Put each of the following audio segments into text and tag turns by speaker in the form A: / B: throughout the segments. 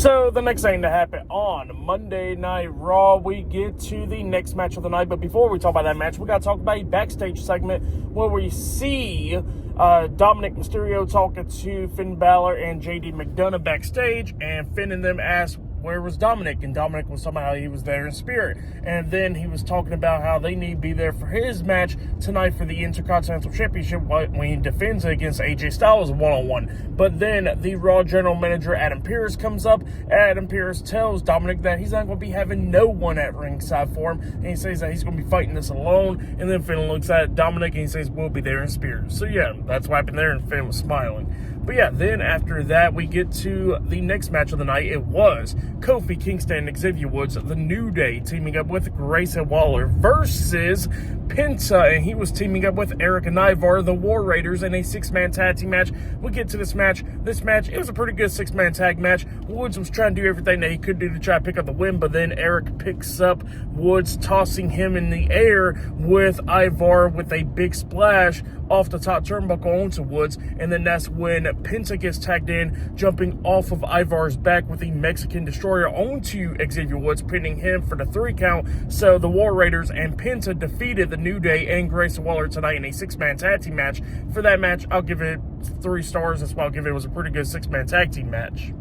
A: So the next thing to happen on Monday Night Raw, we get to the next match of the night. But before we talk about that match, we got to talk about a backstage segment where we see Dominic Mysterio talking to Finn Balor and JD McDonough backstage, and Finn and them asked, where was Dominic? And Dominic was talking about how he was there in spirit. And then he was talking about how they need to be there for his match tonight for the Intercontinental Championship when he defends it against AJ Styles one-on-one. But then the Raw General Manager, Adam Pearce, comes up. Adam Pearce tells Dominic that he's not going to be having no one at ringside for him. And he says that he's going to be fighting this alone. And then Finn looks at Dominic and he says, we'll be there in spirit. So yeah, that's what happened there, and Finn was smiling. But yeah, then after that, we get to the next match of the night. It was Kofi, Kingston, and Xavier Woods, The New Day, teaming up with Grayson versus Penta, and he was teaming up with Erik and Ivar, the War Raiders, in a six-man tag team match. We get to this match. It was a pretty good six-man tag match. Woods was trying to do everything that he could do to try to pick up the win, but then Erik picks up Woods, tossing him in the air with Ivar with a big splash off the top turnbuckle onto Woods, and then that's when Penta gets tagged in, jumping off of Ivar's back with the Mexican Destroyer onto Xavier Woods, pinning him for the 3 count. So the War Raiders and Penta defeated the New Day and Grayson tonight in a six-man tag team match. For that match, I'll give it 3 stars. That's why I'll give it. It was a pretty good six-man tag team match.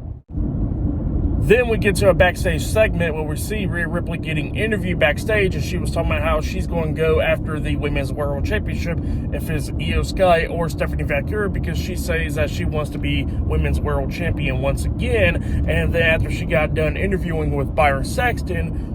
A: Then we get to a backstage segment where we see Rhea Ripley getting interviewed backstage, and she was talking about how she's going to go after the Women's World Championship if it's Io Sky or Stephanie Vaquer, because she says that she wants to be Women's World Champion once again. And then after she got done interviewing with Byron Saxton,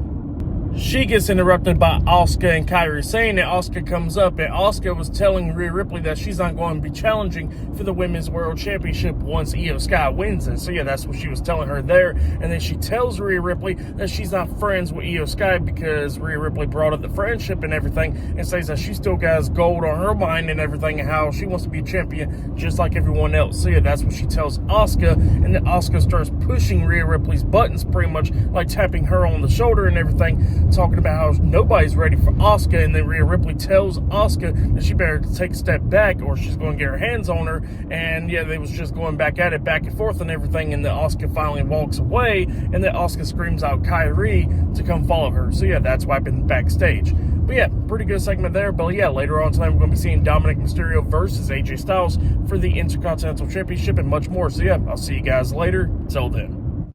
A: she gets interrupted by Asuka and Kairi Sane, and Asuka comes up, and Asuka was telling Rhea Ripley that she's not going to be challenging for the Women's World Championship once Io Sky wins it. So yeah, that's what she was telling her there. And then she tells Rhea Ripley that she's not friends with Io Sky because Rhea Ripley brought up the friendship and everything, and says that she still got gold on her mind and everything, and how she wants to be champion just like everyone else. So yeah, that's what she tells Asuka, and then Asuka starts pushing Rhea Ripley's buttons, pretty much like tapping her on the shoulder and everything, talking about how nobody's ready for Asuka. And then Rhea Ripley tells Asuka that she better take a step back or she's going to get her hands on her. And yeah, they was just going back at it, back and forth and everything, and then Asuka finally walks away, and then Asuka screams out Kairi to come follow her. So yeah, that's what happened backstage. But yeah, pretty good segment there. But yeah, later on tonight we're going to be seeing Dominic Mysterio versus AJ Styles for the Intercontinental Championship and much more. So yeah, I'll see you guys later. Till then.